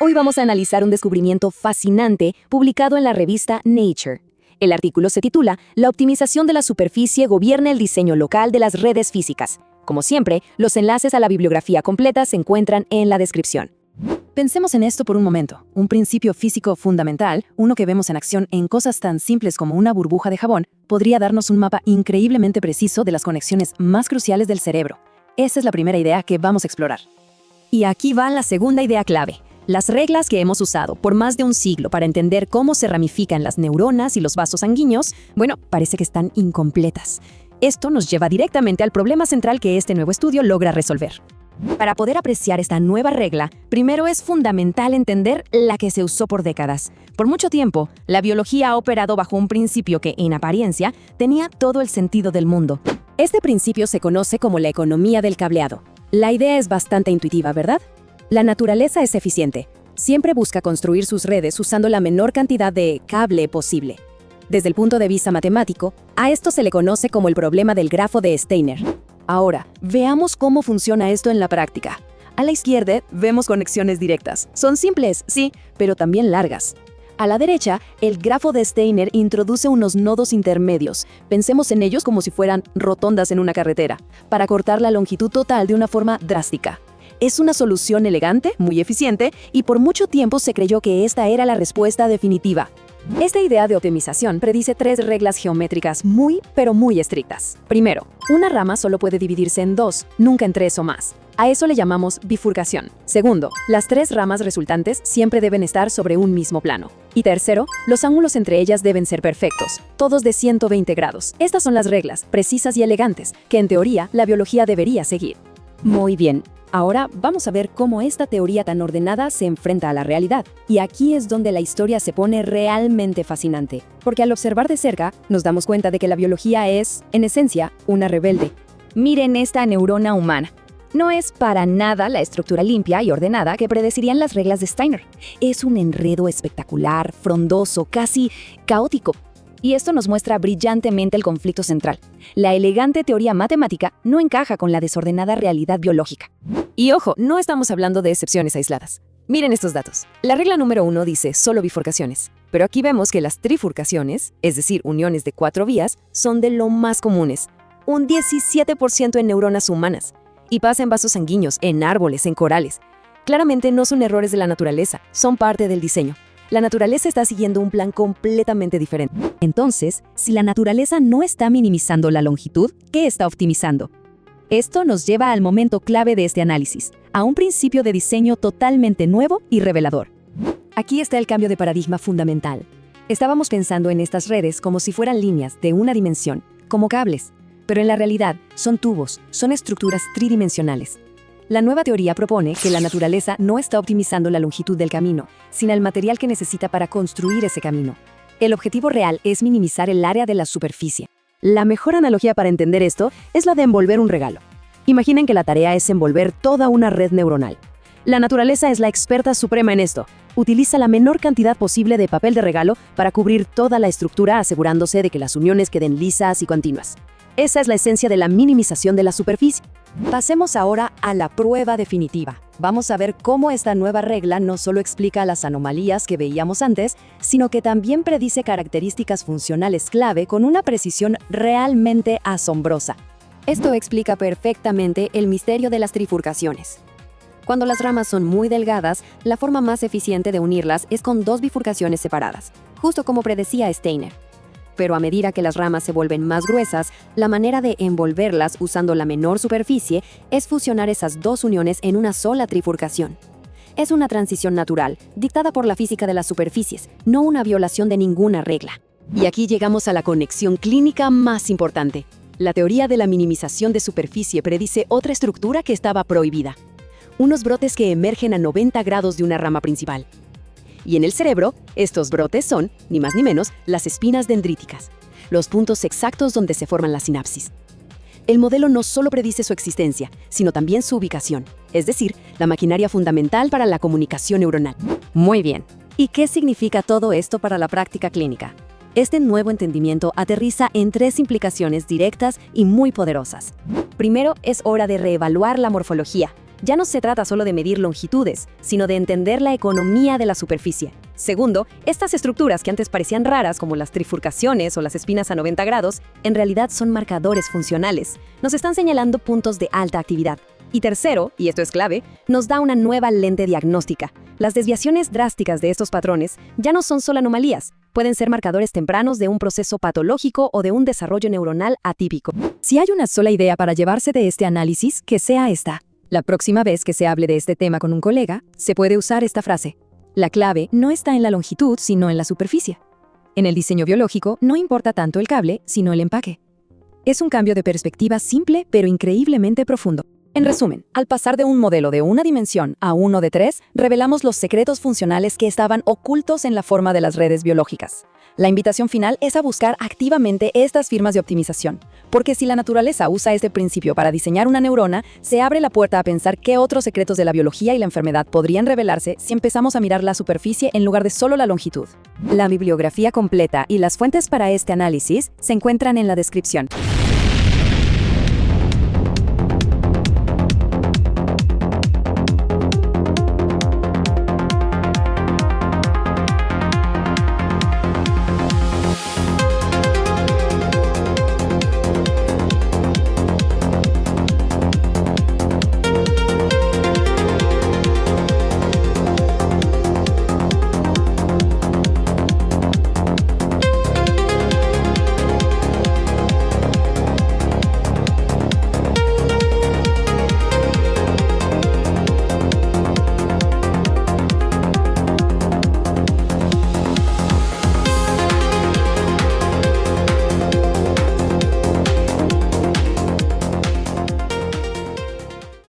Hoy vamos a analizar un descubrimiento fascinante publicado en la revista Nature. El artículo se titula «La optimización de la superficie gobierna el diseño local de las redes físicas». Como siempre, los enlaces a la bibliografía completa se encuentran en la descripción. Pensemos en esto por un momento. Un principio físico fundamental, uno que vemos en acción en cosas tan simples como una burbuja de jabón, podría darnos un mapa increíblemente preciso de las conexiones más cruciales del cerebro. Esa es la primera idea que vamos a explorar. Y aquí va la segunda idea clave. Las reglas que hemos usado por más de un siglo para entender cómo se ramifican las neuronas y los vasos sanguíneos, parece que están incompletas. Esto nos lleva directamente al problema central que este nuevo estudio logra resolver. Para poder apreciar esta nueva regla, primero es fundamental entender la que se usó por décadas. Por mucho tiempo, la biología ha operado bajo un principio que, en apariencia, tenía todo el sentido del mundo. Este principio se conoce como la economía del cableado. La idea es bastante intuitiva, ¿verdad? La naturaleza es eficiente. Siempre busca construir sus redes usando la menor cantidad de cable posible. Desde el punto de vista matemático, a esto se le conoce como el problema del grafo de Steiner. Ahora, veamos cómo funciona esto en la práctica. A la izquierda vemos conexiones directas. Son simples, sí, pero también largas. A la derecha, el grafo de Steiner introduce unos nodos intermedios. Pensemos en ellos como si fueran rotondas en una carretera, para cortar la longitud total de una forma drástica. Es una solución elegante, muy eficiente, y por mucho tiempo se creyó que esta era la respuesta definitiva. Esta idea de optimización predice 3 reglas geométricas muy estrictas. Primero, una rama solo puede dividirse en 2, nunca en 3 o más. A eso le llamamos bifurcación. Segundo, las 3 ramas resultantes siempre deben estar sobre un mismo plano. Y tercero, los ángulos entre ellas deben ser perfectos, todos de 120 grados. Estas son las reglas, precisas y elegantes, que en teoría la biología debería seguir. Muy bien. Ahora vamos a ver cómo esta teoría tan ordenada se enfrenta a la realidad. Y aquí es donde la historia se pone realmente fascinante. Porque al observar de cerca, nos damos cuenta de que la biología es, en esencia, una rebelde. Miren esta neurona humana. No es para nada la estructura limpia y ordenada que predecirían las reglas de Steiner. Es un enredo espectacular, frondoso, casi caótico. Y esto nos muestra brillantemente el conflicto central. La elegante teoría matemática no encaja con la desordenada realidad biológica. Y ojo, no estamos hablando de excepciones aisladas. Miren estos datos. La regla número 1 dice solo bifurcaciones. Pero aquí vemos que las trifurcaciones, es decir, uniones de 4 vías, son de lo más comunes. Un 17% en neuronas humanas. Y pasa en vasos sanguíneos, en árboles, en corales. Claramente no son errores de la naturaleza, son parte del diseño. La naturaleza está siguiendo un plan completamente diferente. Entonces, si la naturaleza no está minimizando la longitud, ¿qué está optimizando? Esto nos lleva al momento clave de este análisis, a un principio de diseño totalmente nuevo y revelador. Aquí está el cambio de paradigma fundamental. Estábamos pensando en estas redes como si fueran líneas de una dimensión, como cables, pero en la realidad son tubos, son estructuras tridimensionales. La nueva teoría propone que la naturaleza no está optimizando la longitud del camino, sino el material que necesita para construir ese camino. El objetivo real es minimizar el área de la superficie. La mejor analogía para entender esto es la de envolver un regalo. Imaginen que la tarea es envolver toda una red neuronal. La naturaleza es la experta suprema en esto. Utiliza la menor cantidad posible de papel de regalo para cubrir toda la estructura, asegurándose de que las uniones queden lisas y continuas. Esa es la esencia de la minimización de la superficie. Pasemos ahora a la prueba definitiva. Vamos a ver cómo esta nueva regla no solo explica las anomalías que veíamos antes, sino que también predice características funcionales clave con una precisión realmente asombrosa. Esto explica perfectamente el misterio de las trifurcaciones. Cuando las ramas son muy delgadas, la forma más eficiente de unirlas es con 2 bifurcaciones separadas, justo como predecía Steiner. Pero a medida que las ramas se vuelven más gruesas, la manera de envolverlas usando la menor superficie es fusionar esas 2 uniones en una sola trifurcación. Es una transición natural, dictada por la física de las superficies, no una violación de ninguna regla. Y aquí llegamos a la conexión clínica más importante. La teoría de la minimización de superficie predice otra estructura que estaba prohibida. Unos brotes que emergen a 90 grados de una rama principal. Y en el cerebro, estos brotes son, ni más ni menos, las espinas dendríticas, los puntos exactos donde se forman las sinapsis. El modelo no solo predice su existencia, sino también su ubicación, es decir, la maquinaria fundamental para la comunicación neuronal. Muy bien. ¿Y qué significa todo esto para la práctica clínica? Este nuevo entendimiento aterriza en 3 implicaciones directas y muy poderosas. Primero, es hora de reevaluar la morfología. ya no se trata solo de medir longitudes, sino de entender la economía de la superficie. Segundo, estas estructuras que antes parecían raras, como las trifurcaciones o las espinas a 90 grados, en realidad son marcadores funcionales. Nos están señalando puntos de alta actividad. Y tercero, y esto es clave, nos da una nueva lente diagnóstica. Las desviaciones drásticas de estos patrones ya no son solo anomalías, pueden ser marcadores tempranos de un proceso patológico o de un desarrollo neuronal atípico. Si hay una sola idea para llevarse de este análisis, que sea esta. La próxima vez que se hable de este tema con un colega, se puede usar esta frase. La clave no está en la longitud, sino en la superficie. En el diseño biológico no importa tanto el cable, sino el empaque. Es un cambio de perspectiva simple, pero increíblemente profundo. En resumen, al pasar de un modelo de una dimensión a uno de 3, revelamos los secretos funcionales que estaban ocultos en la forma de las redes biológicas. La invitación final es a buscar activamente estas firmas de optimización, porque si la naturaleza usa este principio para diseñar una neurona, se abre la puerta a pensar qué otros secretos de la biología y la enfermedad podrían revelarse si empezamos a mirar la superficie en lugar de solo la longitud. La bibliografía completa y las fuentes para este análisis se encuentran en la descripción.